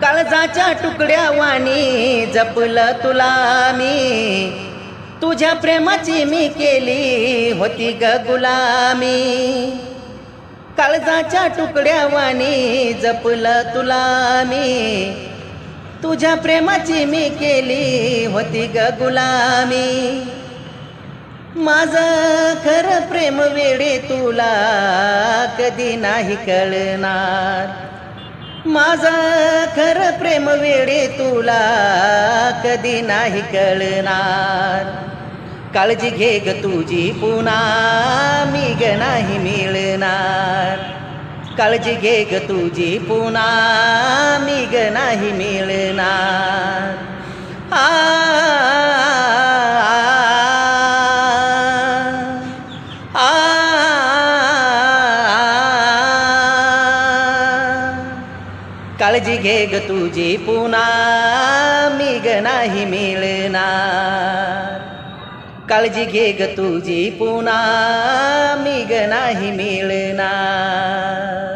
काळजाच्या तुकड्या वाणी जपलं तुला मी, तुझ्या प्रेमाची मी केली होती ग गुलामी। काळजाच्या तुकड्या वाणी जपलं तुला मी, तुझ्या प्रेमाची मी केली होती ग गुलामी। माझं खरं प्रेम वेडे तुला कधी नाही कळणार, माझं खरं प्रेम वेडे तुला कधी नाही कळणार। काळजी घे ग तुझी पुन्हा मी ग नाही मिळणार, काळजी घे ग तुझी पुन्हा मी ग नाही मिळणार। काळजी घे ग तुझी पुन्हा मी ग नाही मिळणार, काळजी घे ग तुझी पुन्हा मी ग नाही मिळणार।